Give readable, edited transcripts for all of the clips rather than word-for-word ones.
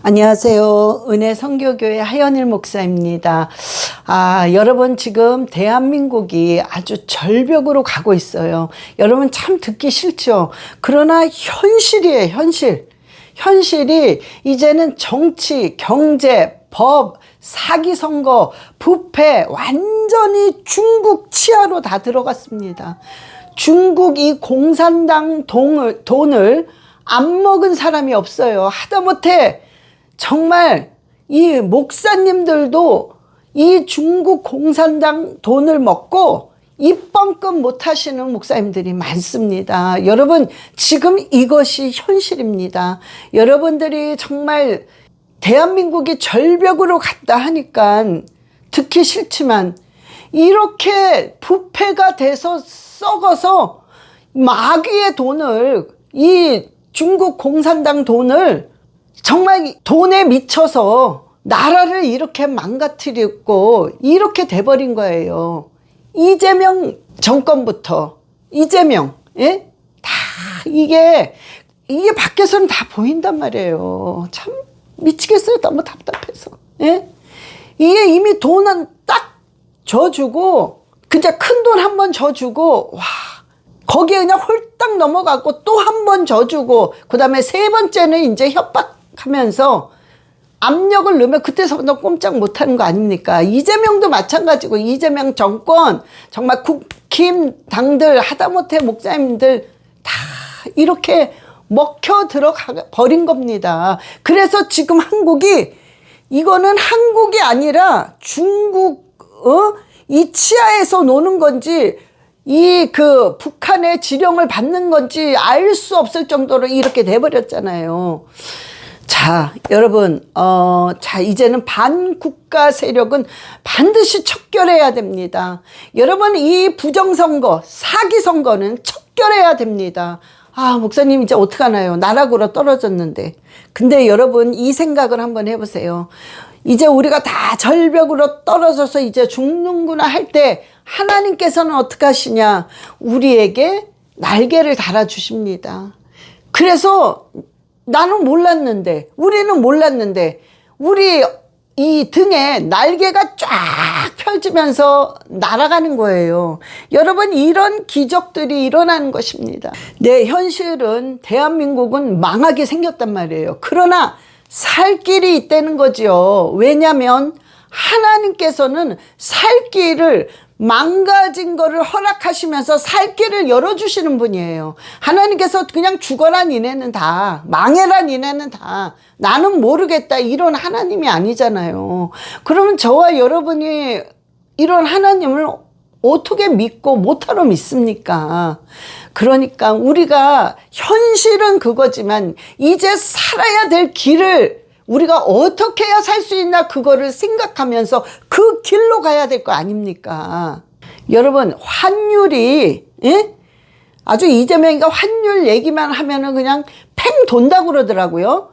안녕하세요. 은혜 선교교회 하연일 목사입니다. 여러분 지금 대한민국이 아주 절벽으로 가고 있어요. 여러분 참 듣기 싫죠? 그러나 현실이에요, 현실. 현실이 이제는 정치, 경제, 법, 사기 선거, 부패 완전히 중국 치하로 다 들어갔습니다. 중국 이 공산당 돈을 안 먹은 사람이 없어요. 하다못해 정말 이 목사님들도 이 중국 공산당 돈을 먹고 입번급 못 하시는 목사님들이 많습니다. 여러분 지금 이것이 현실입니다. 여러분들이 정말 대한민국이 절벽으로 갔다 하니까 듣기 싫지만 이렇게 부패가 돼서 썩어서 마귀의 돈을 이 중국 공산당 돈을 정말 돈에 미쳐서 나라를 이렇게 망가뜨리고 이렇게 돼버린 거예요. 이재명 정권부터 이재명 다 이게 밖에서는 다 보인단 말이에요. 참 미치겠어요. 너무 답답해서. 이게 이미 돈은 딱 줘주고 그냥 큰 돈 한 번 줘주고 와 거기에 그냥 홀딱 넘어가고 또 한 번 줘주고 그 다음에 세 번째는 이제 협박하면서 압력을 넣으면 그때서부터 꼼짝 못하는 거 아닙니까? 이재명도 마찬가지고 이재명 정권 정말 국힘당들 하다못해 목사님들 다 이렇게 먹혀 들어가 버린 겁니다. 그래서 지금 한국이 이거는 한국이 아니라 중국 이 치하에서 노는 건지 이 북한의 지령을 받는 건지 알 수 없을 정도로 이렇게 돼버렸잖아요. 자, 여러분, 이제는 반국가 세력은 반드시 척결해야 됩니다. 여러분, 이 부정선거, 사기선거는 척결해야 됩니다. 목사님, 이제 어떡하나요? 나락으로 떨어졌는데. 근데 여러분, 이 생각을 한번 해보세요. 이제 우리가 다 절벽으로 떨어져서 이제 죽는구나 할 때 하나님께서는 어떻게 하시냐? 우리에게 날개를 달아주십니다. 그래서 나는 몰랐는데, 우리는 몰랐는데, 우리 이 등에 날개가 쫙 펴지면서 날아가는 거예요. 여러분, 이런 기적들이 일어나는 것입니다. 네, 현실은 대한민국은 망하게 생겼단 말이에요. 그러나 살 길이 있다는 거죠. 왜냐하면 하나님께서는 살 길을 망가진 거를 허락하시면서 살 길을 열어주시는 분이에요. 하나님께서 그냥 죽어라 니네는 다 망해라 니네는 다 나는 모르겠다 이런 하나님이 아니잖아요. 그러면 저와 여러분이 이런 하나님을 어떻게 믿고 못하러 믿습니까? 그러니까 우리가 현실은 그거지만 이제 살아야 될 길을 우리가 어떻게 해야 살 수 있나 그거를 생각하면서 그 길로 가야 될 거 아닙니까? 여러분 환율이 아주 이재명이가 환율 얘기만 하면은 그냥 팽 돈다고 그러더라고요.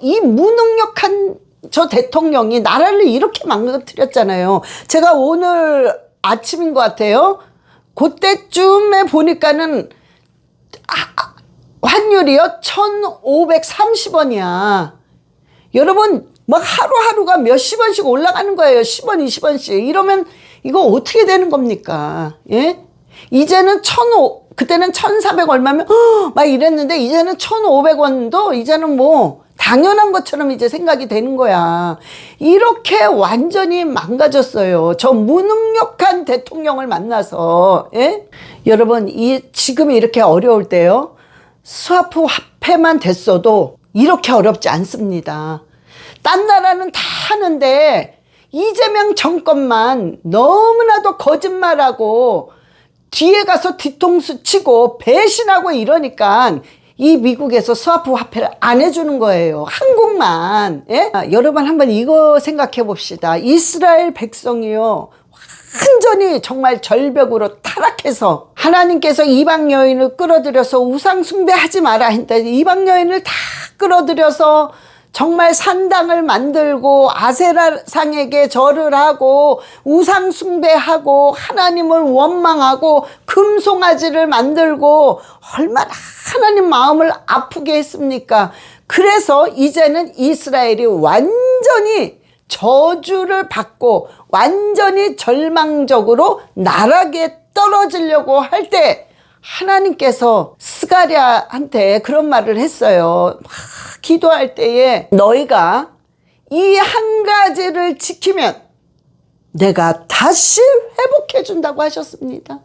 이 무능력한 저 대통령이 나라를 이렇게 망가뜨렸잖아요. 제가 오늘 아침인 것 같아요. 그때쯤에 보니까는 환율이요 1530원이야 여러분 막 하루하루가 몇십 원씩 올라가는 거예요. 10원 20원씩 이러면 이거 어떻게 되는 겁니까? 이제는 그때는 1400 얼마면 막 이랬는데 이제는 1500원도 이제는 뭐 당연한 것처럼 이제 생각이 되는 거야. 이렇게 완전히 망가졌어요. 저 무능력한 대통령을 만나서. 여러분 지금 이렇게 어려울 때요. 스와프 화폐만 됐어도 이렇게 어렵지 않습니다. 딴 나라는 다 하는데 이재명 정권만 너무나도 거짓말하고 뒤에 가서 뒤통수 치고 배신하고 이러니까 이 미국에서 스와프 화폐를 안 해주는 거예요. 한국만. 여러분 한번 이거 생각해 봅시다. 이스라엘 백성이요. 완전히 정말 절벽으로 타락해서 하나님께서 이방 여인을 끌어들여서 우상 숭배하지 마라 했는데 이방 여인을 다 끌어들여서 정말 산당을 만들고 아세라상에게 절을 하고 우상 숭배하고 하나님을 원망하고 금송아지를 만들고 얼마나 하나님 마음을 아프게 했습니까? 그래서 이제는 이스라엘이 완전히 저주를 받고 완전히 절망적으로 나락에 떨어지려고 할 때 하나님께서 스가랴한테 그런 말을 했어요. 막 기도할 때에 너희가 이 한 가지를 지키면 내가 다시 회복해 준다고 하셨습니다.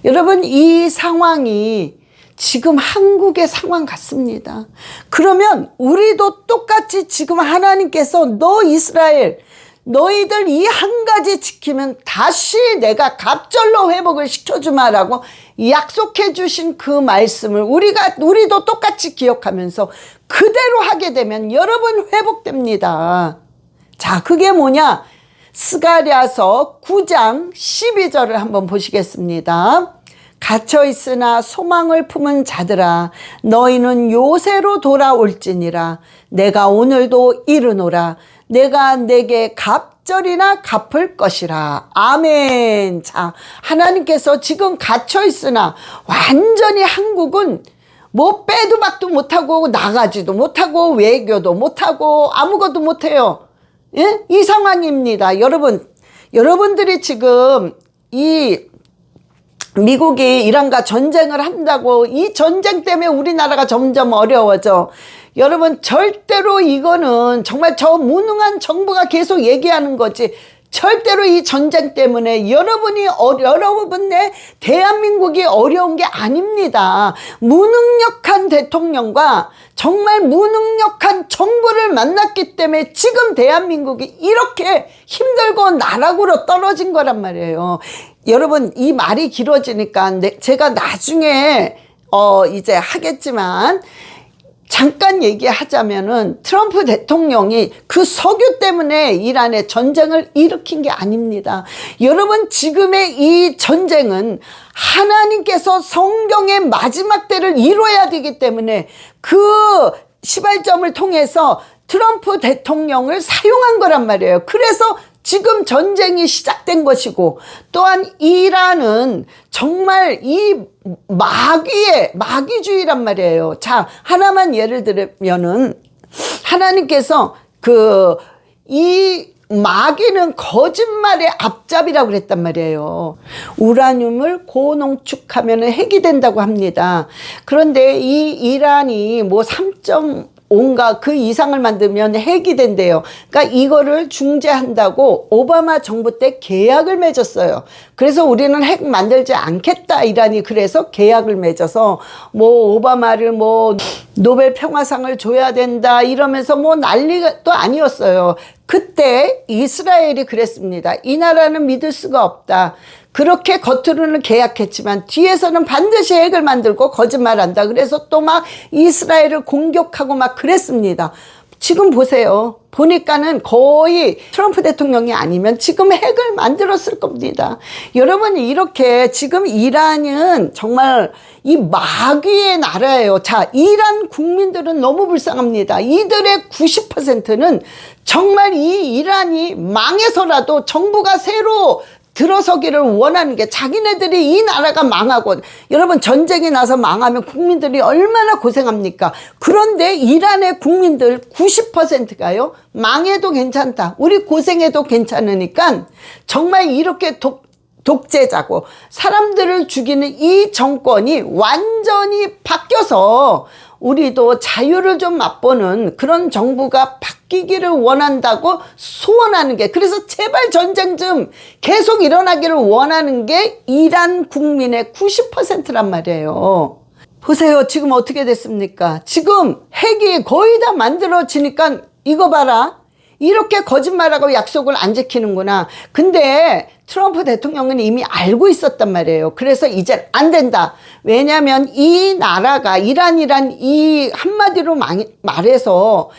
여러분, 이 상황이 지금 한국의 상황 같습니다. 그러면 우리도 똑같이 지금 하나님께서 너 이스라엘 너희들 이 한 가지 지키면 다시 내가 갑절로 회복을 시켜주마라고 약속해 주신 그 말씀을 우리도 똑같이 기억하면서 그대로 하게 되면 여러분 회복됩니다. 자, 그게 뭐냐? 스가랴서 9장 12절을 한번 보시겠습니다. 갇혀 있으나 소망을 품은 자들아 너희는 요새로 돌아올지니라. 내가 오늘도 이르노라. 내가 내게 갑절이나 갚을 것이라. 아멘. 자, 하나님께서 지금 갇혀 있으나 완전히 한국은 뭐 빼도 박도 못하고 나가지도 못하고 외교도 못하고 아무것도 못해요. 예? 이 상황입니다. 여러분들이 지금 이 미국이 이란과 전쟁을 한다고 이 전쟁 때문에 우리나라가 점점 어려워져. 여러분, 절대로 이거는 정말 저 무능한 정부가 계속 얘기하는 거지 절대로 이 전쟁 때문에 여러분의 대한민국이 어려운 게 아닙니다. 무능력한 대통령과 정말 무능력한 정부를 만났기 때문에 지금 대한민국이 이렇게 힘들고 나락으로 떨어진 거란 말이에요. 여러분, 이 말이 길어지니까 제가 나중에 이제 하겠지만 잠깐 얘기하자면은 트럼프 대통령이 그 석유 때문에 이란에 전쟁을 일으킨 게 아닙니다. 여러분, 지금의 이 전쟁은 하나님께서 성경의 마지막 때를 이뤄야 되기 때문에 그 시발점을 통해서 트럼프 대통령을 사용한 거란 말이에요. 그래서 지금 전쟁이 시작된 것이고, 또한 이란은 정말 이 마귀주의란 말이에요. 자, 하나만 예를 들면은 하나님께서 이 마귀는 거짓말의 앞잡이라고 그랬단 말이에요. 우라늄을 고농축하면 핵이 된다고 합니다. 그런데 이 이란이 뭐 3.5인가 그 이상을 만들면 핵이 된대요. 그러니까 이거를 중재한다고 오바마 정부 때 계약을 맺었어요. 그래서 우리는 핵 만들지 않겠다, 이란이. 그래서 계약을 맺어서 뭐 오바마를 뭐 노벨 평화상을 줘야 된다 이러면서 뭐 난리도 아니었어요. 그때 이스라엘이 그랬습니다. 이 나라는 믿을 수가 없다. 그렇게 겉으로는 계약했지만 뒤에서는 반드시 핵을 만들고 거짓말한다. 그래서 또 막 이스라엘을 공격하고 막 그랬습니다. 지금 보세요. 보니까는 거의 트럼프 대통령이 아니면 지금 핵을 만들었을 겁니다. 여러분, 이렇게 지금 이란은 정말 이 마귀의 나라예요. 자, 이란 국민들은 너무 불쌍합니다. 이들의 90%는 정말 이 이란이 망해서라도 정부가 새로 들어서기를 원하는 게, 자기네들이 이 나라가 망하고, 여러분, 전쟁이 나서 망하면 국민들이 얼마나 고생합니까? 그런데 이란의 국민들 90%가요 망해도 괜찮다, 우리 고생해도 괜찮으니까 정말 이렇게 독재자고 사람들을 죽이는 이 정권이 완전히 바뀌어서 우리도 자유를 좀 맛보는 그런 정부가 바뀌기를 원한다고 소원하는 게, 그래서 제발 전쟁 좀 계속 일어나기를 원하는 게 이란 국민의 90%란 말이에요. 보세요. 지금 어떻게 됐습니까? 지금 핵이 거의 다 만들어지니까 이거 봐라. 이렇게 거짓말하고 약속을 안 지키는구나. 근데 트럼프 대통령은 이미 알고 있었단 말이에요. 그래서 이제 안 된다. 왜냐하면 이 나라가, 이란이란 이 한마디로 말해서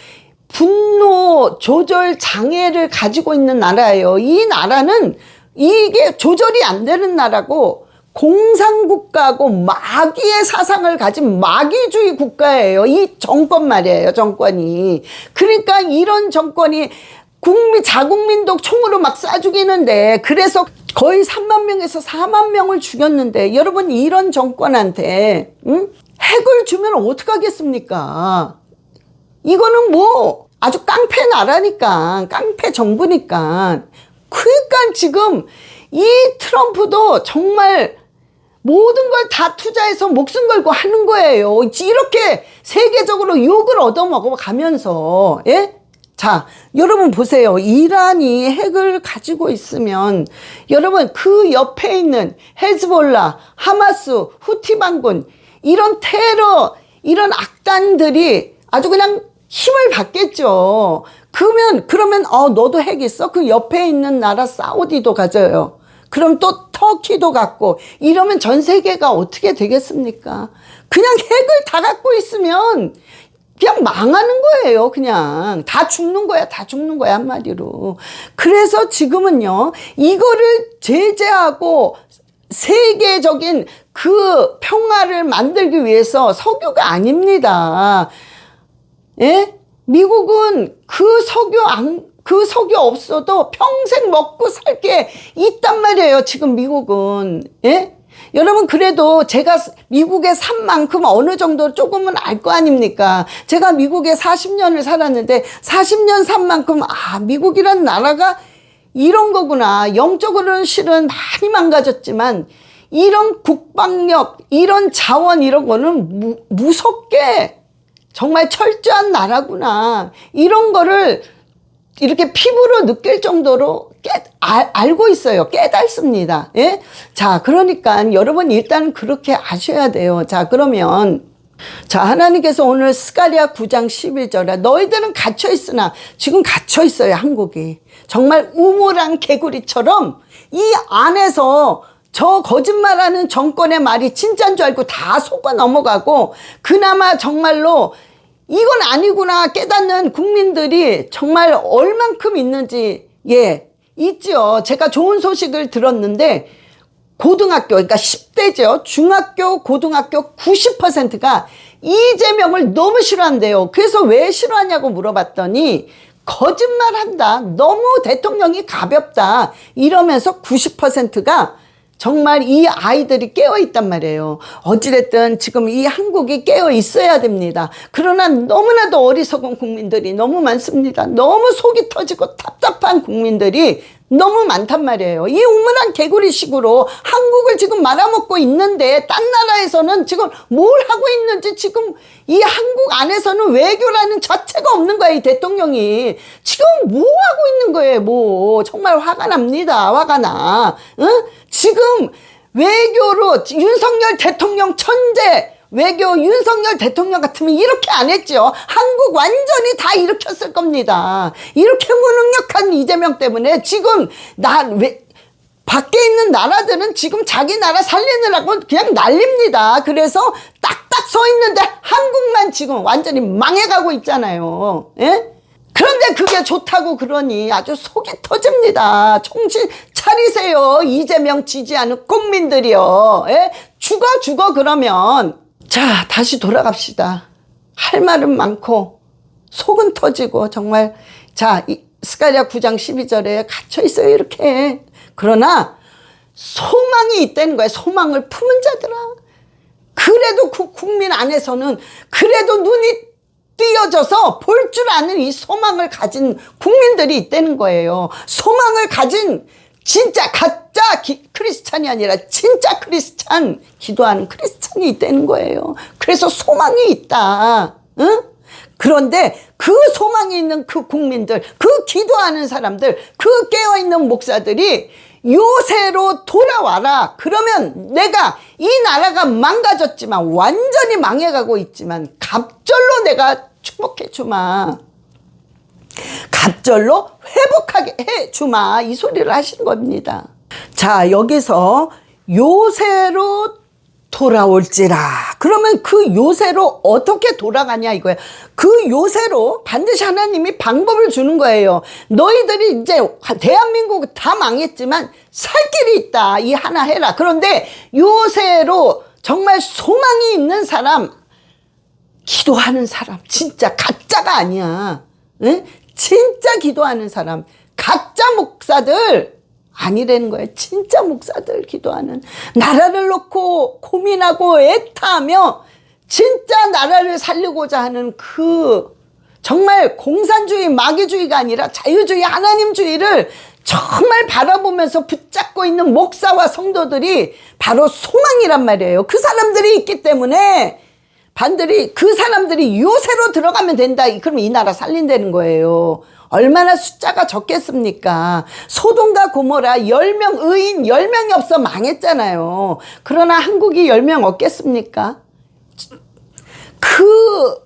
분노 조절 장애를 가지고 있는 나라예요. 이 나라는 이게 조절이 안 되는 나라고, 공산국가고 마귀의 사상을 가진 마귀주의 국가예요. 이 정권 말이에요, 정권이. 그러니까 이런 정권이 자국민도 총으로 막 쏴 죽이는데, 그래서 거의 3만 명에서 4만 명을 죽였는데, 여러분, 이런 정권한테 핵을 주면 어떡하겠습니까? 이거는 뭐 아주 깡패 나라니까, 깡패 정부니까. 그러니까 지금 이 트럼프도 정말 모든 걸 다 투자해서 목숨 걸고 하는 거예요. 이렇게 세계적으로 욕을 얻어먹어 가면서, 예? 자, 여러분 보세요. 이란이 핵을 가지고 있으면 여러분 그 옆에 있는 헤즈볼라, 하마스, 후티 반군 이런 테러, 이런 악단들이 아주 그냥 힘을 받겠죠. 그러면 너도 핵 있어? 그 옆에 있는 나라 사우디도 가져요. 그럼 또 터키도 갖고 이러면 전 세계가 어떻게 되겠습니까? 그냥 핵을 다 갖고 있으면 그냥 망하는 거예요. 그냥 다 죽는 거야. 다 죽는 거야 한마디로. 그래서 지금은요 이거를 제재하고 세계적인 그 평화를 만들기 위해서 석유가 아닙니다. 예? 미국은 그 석유 없어도 평생 먹고 살 게 있단 말이에요. 지금 미국은. 예? 여러분 그래도 제가 미국에 산 만큼 어느 정도 조금은 알 거 아닙니까? 제가 미국에 40년을 살았는데 40년 산 만큼 미국이란 나라가 이런 거구나. 영적으로는 실은 많이 망가졌지만 이런 국방력, 이런 자원 이런 거는 무섭게 정말 철저한 나라구나. 이런 거를 이렇게 피부로 느낄 정도로 알고 있어요. 깨닫습니다. 예? 자, 그러니까 여러분 일단 그렇게 아셔야 돼요. 자, 그러면 자, 하나님께서 오늘 스가랴 9장 11절에 너희들은 갇혀 있으나 지금 갇혀 있어요. 한국이. 정말 우물안 개구리처럼 이 안에서 저 거짓말하는 정권의 말이 진짜인 줄 알고 다 속아 넘어가고 그나마 정말로 이건 아니구나 깨닫는 국민들이 정말 얼만큼 있는지 있죠. 제가 좋은 소식을 들었는데 고등학교 그러니까 10대죠. 중학교 고등학교 90%가 이재명을 너무 싫어한대요. 그래서 왜 싫어하냐고 물어봤더니 거짓말한다. 너무 대통령이 가볍다. 이러면서 90%가 정말 이 아이들이 깨어있단 말이에요. 어찌됐든 지금 이 한국이 깨어 있어야 됩니다. 그러나 너무나도 어리석은 국민들이 너무 많습니다. 너무 속이 터지고 답답한 국민들이 너무 많단 말이에요. 이 우물안 개구리식으로 한국을 지금 말아먹고 있는데 딴 나라에서는 지금 뭘 하고 있는지 지금 이 한국 안에서는 외교라는 자체가 없는 거야. 이 대통령이 지금 뭐 하고 있는 거예요. 뭐 정말 화가 납니다. 화가 나. 응? 지금 외교로 윤석열 대통령 천재 외교 윤석열 대통령 같으면 이렇게 안 했죠. 한국 완전히 다 일으켰을 겁니다. 이렇게 무능력한 이재명 때문에 지금 밖에 있는 나라들은 지금 자기 나라 살리느라고 그냥 난립니다. 그래서 딱딱 서 있는데 한국만 지금 완전히 망해가고 있잖아요. 예? 그런데 그게 좋다고 그러니 아주 속이 터집니다. 정신 차리세요. 이재명 지지하는 국민들이요. 예? 죽어 그러면. 자, 다시 돌아갑시다. 할 말은 많고 속은 터지고 정말 자, 스가랴 9장 12절에 갇혀 있어요. 이렇게. 그러나 소망이 있다는 거예요. 소망을 품은 자들아. 그래도 그 국민 안에서는 그래도 눈이 띄어져서 볼 줄 아는 이 소망을 가진 국민들이 있다는 거예요. 소망을 가진 진짜 가짜 크리스찬이 아니라 진짜 크리스찬 기도하는 크리스찬이 있다는 거예요. 그래서 소망이 있다. 응? 그런데 그 소망이 있는 그 국민들, 그 기도하는 사람들, 그 깨어있는 목사들이 요새로 돌아와라. 그러면 내가 이 나라가 망가졌지만 완전히 망해가고 있지만 갑절로 내가 축복해 주마. 갑절로 회복하게 해 주마. 이 소리를 하신 겁니다. 자, 여기서 요새로 돌아올지라. 그러면 그 요새로 어떻게 돌아가냐 이거예요. 그 요새로 반드시 하나님이 방법을 주는 거예요. 너희들이 이제 대한민국 다 망했지만 살 길이 있다. 이 하나 해라. 그런데 요새로 정말 소망이 있는 사람, 기도하는 사람, 진짜 가짜가 아니야. 응? 진짜 기도하는 사람, 가짜 목사들 아니라는 거예요. 진짜 목사들 기도하는, 나라를 놓고 고민하고 애타하며 진짜 나라를 살리고자 하는 그 정말 공산주의, 마귀주의가 아니라 자유주의, 하나님주의를 정말 바라보면서 붙잡고 있는 목사와 성도들이 바로 소망이란 말이에요. 그 사람들이 있기 때문에 반드시 그 사람들이 요새로 들어가면 된다. 그러면 이 나라 살린다는 거예요. 얼마나 숫자가 적겠습니까? 소돔과 고모라 10명, 의인 10명이 없어 망했잖아요. 그러나 한국이 10명 없겠습니까? 그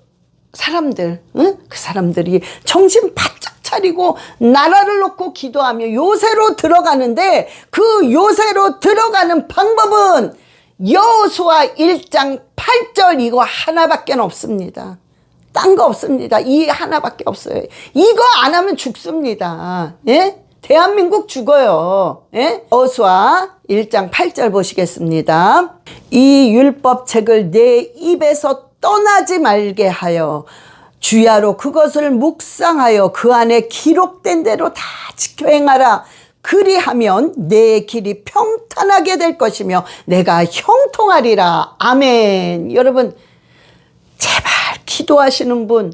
사람들, 응? 그 사람들이 정신 바짝 차리고 나라를 놓고 기도하며 요새로 들어가는데, 그 요새로 들어가는 방법은 여호수아 1장 8절 이거 하나밖에 없습니다. 딴 거 없습니다. 이 하나밖에 없어요. 이거 안 하면 죽습니다. 예? 대한민국 죽어요. 예? 여호수아 1장 8절 보시겠습니다. 이 율법책을 내 입에서 떠나지 말게 하여 주야로 그것을 묵상하여 그 안에 기록된 대로 다 지켜 행하라. 그리하면 내 길이 평탄하게 될 것이며 내가 형통하리라. 아멘. 여러분, 제발 기도하시는 분,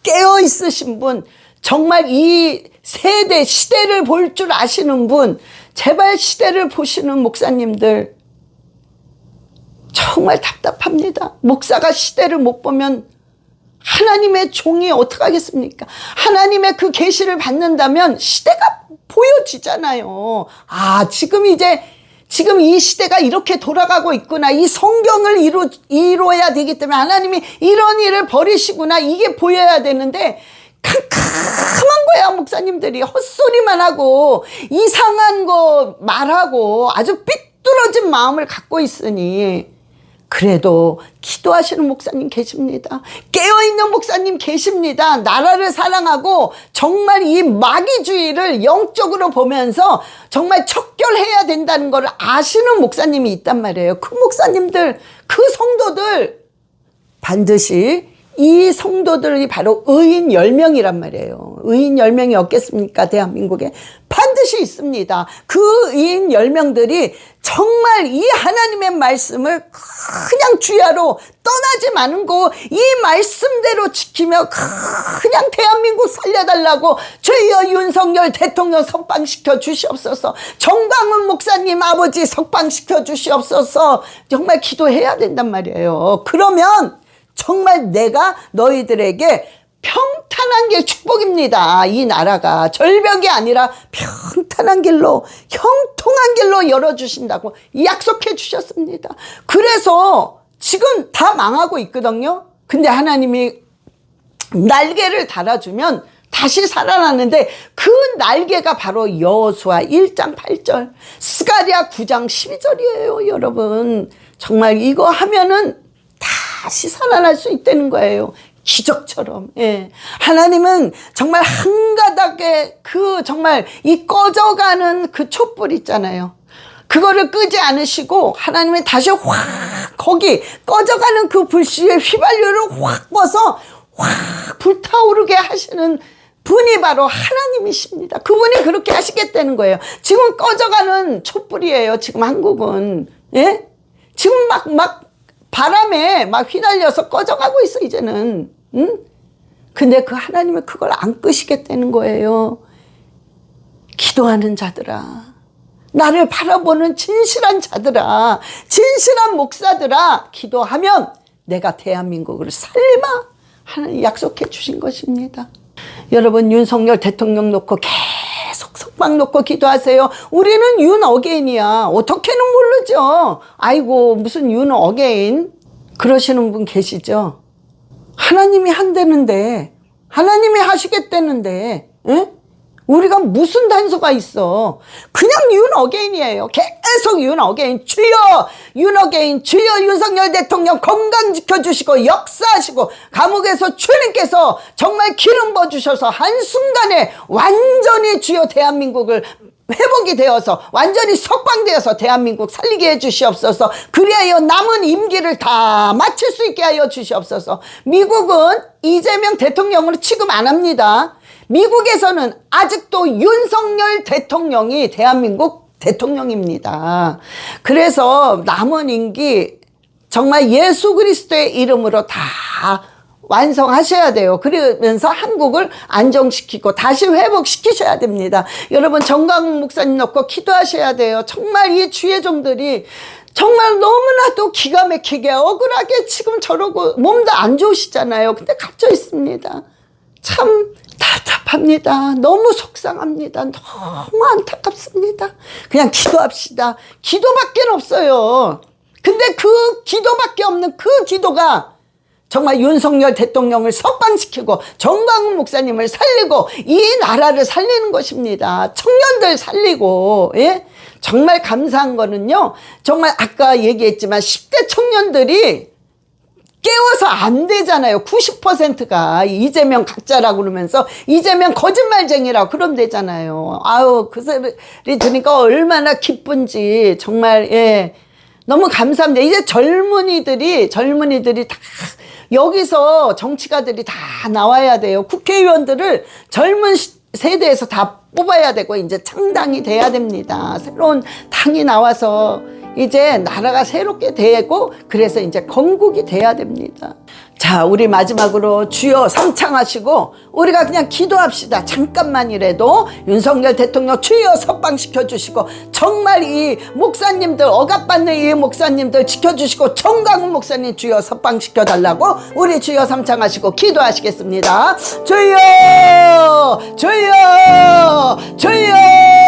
깨어 있으신 분, 정말 이 세대 시대를 볼 줄 아시는 분, 제발 시대를 보시는 목사님들, 정말 답답합니다. 목사가 시대를 못 보면 하나님의 종이 어떡하겠습니까? 하나님의 그 계시를 받는다면 시대가 보여지잖아요. 아, 지금 이 시대가 이렇게 돌아가고 있구나. 이 성경을 이루어야 되기 때문에 하나님이 이런 일을 벌이시구나. 이게 보여야 되는데 캄캄한 거야. 목사님들이 헛소리만 하고 이상한 거 말하고 아주 삐뚤어진 마음을 갖고 있으니, 그래도 기도하시는 목사님 계십니다. 깨어있는 목사님 계십니다. 나라를 사랑하고 정말 이 마귀주의를 영적으로 보면서 정말 척결해야 된다는 걸 아시는 목사님이 있단 말이에요. 그 목사님들, 그 성도들, 반드시 이 성도들이 바로 의인 10명이란 말이에요. 의인 10명이 없겠습니까? 대한민국에 반드시 있습니다. 그 의인 10명들이 정말 이 하나님의 말씀을 그냥 주야로 떠나지 마는고 이 말씀대로 지키며 그냥 대한민국 살려달라고 주여 윤석열 대통령 석방시켜 주시옵소서, 정광훈 목사님 아버지 석방시켜 주시옵소서, 정말 기도해야 된단 말이에요. 그러면 정말 내가 너희들에게 평탄한 길, 축복입니다. 이 나라가 절벽이 아니라 평탄한 길로, 형통한 길로 열어주신다고 약속해 주셨습니다. 그래서 지금 다 망하고 있거든요. 근데 하나님이 날개를 달아주면 다시 살아나는데, 그 날개가 바로 여호수아 1장 8절, 스가랴 9장 12절이에요. 여러분, 정말 이거 하면은 다시 살아날 수 있다는 거예요. 기적처럼. 예. 하나님은 정말 한 가닥의 정말 이 꺼져가는 그 촛불 있잖아요. 그거를 끄지 않으시고 하나님이 다시 확 거기 꺼져가는 그 불씨의 휘발유를 확 꺼서 확 불타오르게 하시는 분이 바로 하나님이십니다. 그분이 그렇게 하시겠다는 거예요. 지금 꺼져가는 촛불이에요. 지금 한국은. 예? 지금 막 바람에 막 휘날려서 꺼져가고 있어, 이제는. 응? 근데 그 하나님은 그걸 안 끄시겠다는 거예요. 기도하는 자들아, 나를 바라보는 진실한 자들아, 진실한 목사들아, 기도하면 내가 대한민국을 살리마 하는 약속해 주신 것입니다. 여러분, 윤석열 대통령 놓고 계속 석방 놓고 기도하세요. 우리는 윤 어게인이야. 어떻게는 모르죠. 아이고, 무슨 윤 어게인 그러시는 분 계시죠. 하나님이 한다는데, 하나님이 하시겠다는데, 에? 우리가 무슨 단서가 있어. 그냥 윤 어게인이에요. 계속 윤 어게인, 주여 윤 어게인, 주여 윤석열 대통령 건강 지켜주시고 역사하시고, 감옥에서 주님께서 정말 기름 부어주셔서 한순간에 완전히 주여 대한민국을 회복이 되어서 완전히 석방되어서 대한민국 살리게 해주시옵소서. 그리하여 남은 임기를 다 마칠 수 있게 하여 주시옵소서. 미국은 이재명 대통령으로 취급 안 합니다. 미국에서는 아직도 윤석열 대통령이 대한민국 대통령입니다. 그래서 남은 임기 정말 예수 그리스도의 이름으로 다 완성하셔야 돼요. 그러면서 한국을 안정시키고 다시 회복시키셔야 됩니다. 여러분 정광훈 목사님 놓고 기도하셔야 돼요. 정말 이 주의 종들이 정말 너무나도 기가 막히게 억울하게 지금 저러고 몸도 안 좋으시잖아요. 근데 갇혀 있습니다. 참 답답합니다. 너무 속상합니다. 너무 안타깝습니다. 그냥 기도합시다. 기도밖에 없어요. 근데 그 기도밖에 없는 그 기도가 정말 윤석열 대통령을 석방시키고 정광훈 목사님을 살리고 이 나라를 살리는 것입니다. 청년들 살리고, 예? 정말 감사한 거는요, 정말 아까 얘기했지만 10대 청년들이 깨워서 안 되잖아요. 90%가 이재명 가짜라고 그러면서 이재명 거짓말쟁이라고 그런대잖아요. 아유, 그 소리 들으니까 얼마나 기쁜지 정말, 예, 너무 감사합니다. 이제 젊은이들이 다 여기서 정치가들이 다 나와야 돼요. 국회의원들을 젊은 세대에서 다 뽑아야 되고 이제 창당이 돼야 됩니다. 새로운 당이 나와서 이제 나라가 새롭게 되고 그래서 이제 건국이 돼야 됩니다. 자, 우리 마지막으로 주여 삼창하시고 우리가 그냥 기도합시다. 잠깐만이라도 윤석열 대통령 주여 석방시켜 주시고 정말 이 목사님들 억압받는 이 목사님들 지켜주시고 정광훈 목사님 주여 석방시켜 달라고 우리 주여 삼창하시고 기도하시겠습니다. 주여 주여 주여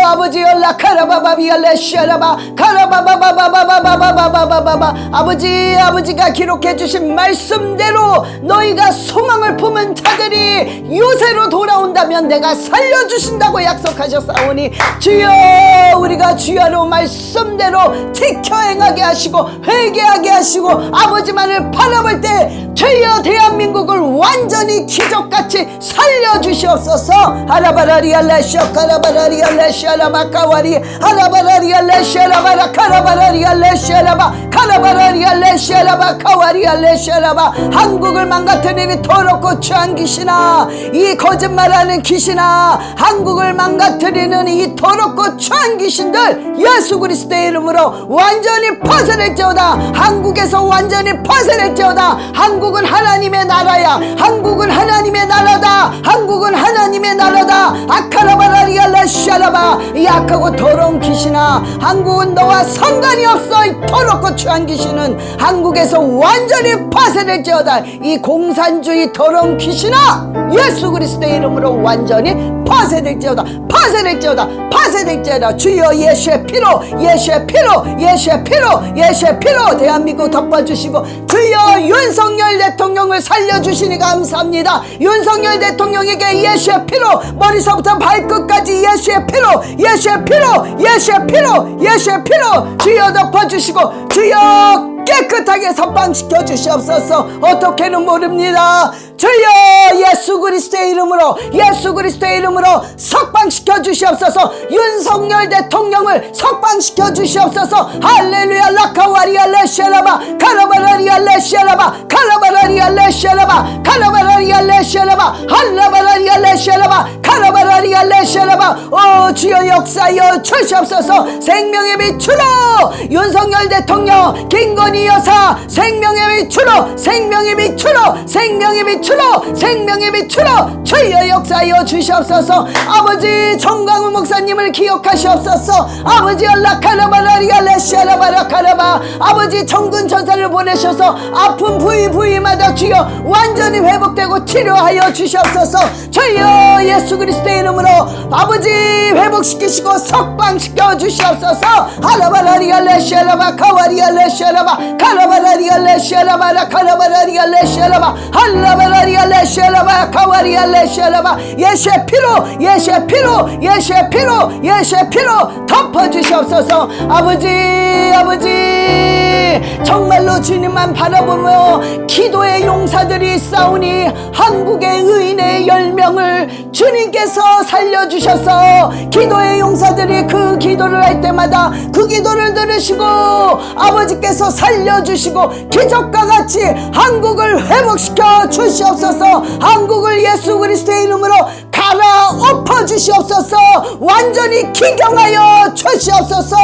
아버지 연락 카라바바비알레 시아라바 카라바바바바바바바바바바바바 아버지가 기록해 주신 말씀대로 너희가 소망을 품은 자들이 요새로 돌아온다면 내가 살려주신다고 약속하셨사오니 주여 우리가 주여로 말씀대로 지켜 행하게 하시고 회개하게 하시고 아버지만을 바라볼 때 주여 대한민국을 완전히 기적같이 살려주시옵소서. 하라바라리알레시오 카라바라리알레시아라바카와리 하라바라리알레시아라바라 카라바라리알레시아라바 카라바라리알레시아라바카와리알레시아라바 한국을 망가뜨리는 더럽고 추한 귀신아 이 거짓말하는 귀신아 한국을 망가뜨리는 이 더럽고 추한 귀신들 예수 그리스도의 이름으로 완전히 파쇄될지어다. 한국에서 완전히 파쇄될지어다. 한국은 하나님의 나라야. 한국은 하나님의 나라다. 한국은 하나님의 나라다. 아카라바라리알라시아라바 이 악하고 더러운 귀신아 한국은 너와 상관이 없어. 이 더럽고 추한 귀신은 한국에서 완전히 파쇄될지어다. 이 공산주의 더러운 귀신아 예수 그리스도의 이름으로 완전히 파쇄될지어다. 파쇄될지어다. 파쇄될지어다. 주여 예수의 피로 예수의 피로 예수의 피로 예수의 피로 대한민국 덮어주시고 주여 윤석열 대통령을 살려주시니 감사합니다. 윤석열 대통령에게 예수의 피로 머리서부터 발끝까지 예수의 피로 예수의 피로 예수의 피로 예수의 피로 주여 덮어주시고 주여 깨끗하게 석방시켜 주시옵소서. 어떻게는 모릅니다. 주여 예수 그리스도의 이름으로 예수 그리스도의 이름으로 석방시켜 주시옵소서. 윤석열 대통령을 석방시켜 주시옵소서. 할렐루야 라카와리알레시아라바 카라바라리알레시아라바 카라바라리알레시아라바 카라바라리알레시아라바 할라바라리알레시아라바 카라바라리알레시아라바 오 주여 역사여 주시옵소서. 생명의 빛으로 윤석열 대통령 김건희 여사 생명의 빛으로 생명의 빛으로 생명의 빛으로 생명의 빛으로 주여 역사여 주시옵소서. 아버지 정광훈 목사님을 기억하시옵소서. 아버지 알라카라바라리알레시아라바라카라바 아버지 정근 전사를 보내셔서 아픈 부위마다 주여 완전히 회복되고 치료하여 주시옵소서. 주여 예수 그리스도의 이름으로 아버지 회복시키시고 석방시켜 주시옵소서. 할라바라리알레시아라바 카와리알레시아라바 카라바라리알레시아라바라 카라바라리알레시아라바 할라바라리알레시아라바 카와리알레시아라바 예수의 피로 예수의 피로 예수의 피로 예수의 피로 덮어주시옵소서. 아버지 정말로 주님만 바라보며 기도의 용사들이 싸우니 한국의 의인의 10명을 주님께서 살려주셔서 기도의 용사들이 그 기도를 할 때마다 그 기도를 들으시고 아버지께서 살려주시고 기적과 같이 한국을 회복시켜 주시옵소서. 한국을 예수 그리스도의 이름으로 갈아엎어 주시옵소서. 완전히 기경하여 주시옵소서.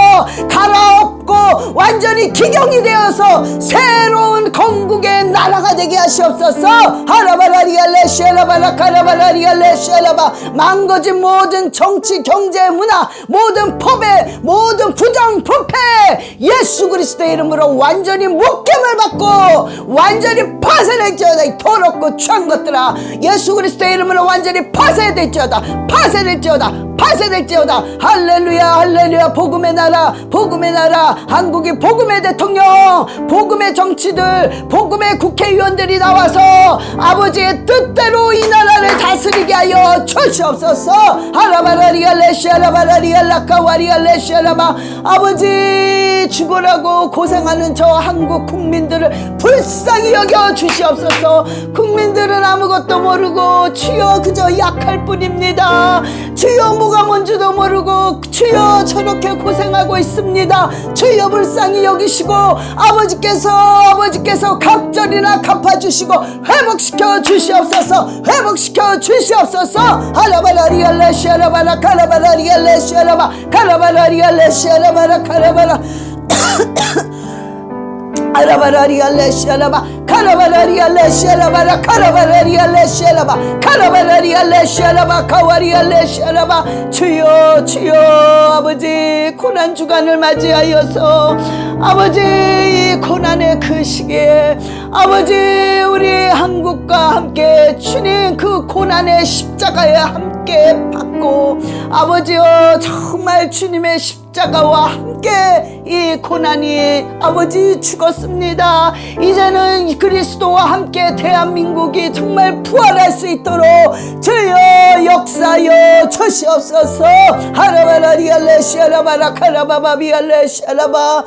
갈아엎어 굽고 완전히 기경이 되어서 새로운 건국의 나라가 되게 하시옵소서. 하라바라리알레시아라바라 카라바라리알레시아라바 망가진 모든 정치 경제 문화 모든 법의 모든 부정 부패 예수 그리스도의 이름으로 완전히 목gem을 받고 완전히 파쇄될지어다. 이 더럽고 취한 것들아 예수 그리스도의 이름으로 완전히 파쇄될지어다. 파쇄될지어다. 파쇄될지어다. 할렐루야 할렐루야. 복음의 나라 복음의 나라 한국이 복음의 대통령 복음의 정치들 복음의 국회의원들이 나와서 아버지의 뜻대로 이 나라를 다스리게 하여 주시옵소서. 하라바라리알레시아라바라리알라카와리알레시아라바 아버지 죽으라고 고생하는 저 한국 국민들을 불쌍히 여겨 주시옵소서. 국민들은 아무것도 모르고 주여 그저 약할 뿐입니다. 주여 뭐가 뭔지도 모르고 주여 저렇게 고생하고 있습니다. 주여 불쌍히 여기시고 아버지께서 갑절이나 갚아주시고 회복시켜 주시옵소서. 회복시켜 주시옵소서. 하라바라리알레시아라바라 카라바라리알레시아라바 카라바라리알레시아라바라 카라바라 아라바라리알레시아라바 카라바라리알레시아라바라 카라바라리알레시아라바 카라바라리알레시아라바 카와리알레시아라바 주여 주여 아버지 고난 주간을 맞이하여서 아버지 이 고난의 그 시기에 아버지 우리 한국과 함께 주님 그 고난의 십자가에 함께 받고 아버지여 정말 주님의 십자가와 함께 이 고난이 아버지 죽었습니다. 이제는 그리스도와 함께 대한민국이 정말 부활할 수 있도록 주여 역사여 주시옵소서. 하라바라리알레시아라바라 카라바바비알레시아라바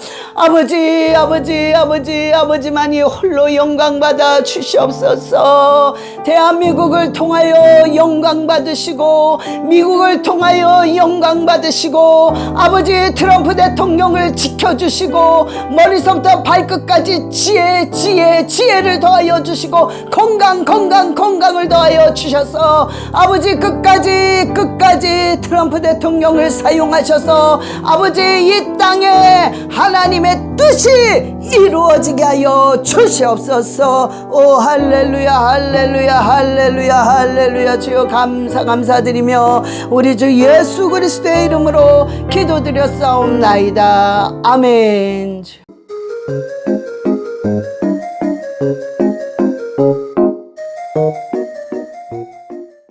아버지만이 홀로 영광 받아 주시옵소서. 대한민국을 통하여 영광 받으시고 미국을 통하여 영광 받으시고 아버지 트럼프 대통령을 지켜주시고 머리서부터 발끝까지 지혜를 더하여 주시고 건강을 더하여 주셔서 아버지 끝까지 트럼프 대통령을 사용하셔서 아버지 이 땅에 하나님의 뜻이 이루어지게 하여 주시옵소서. 오 할렐루야 할렐루야 할렐루야 할렐루야. 주여 감사드리며 우리 주 예수 그리스도의 이름으로 기도드렸사옵나이다. 아멘.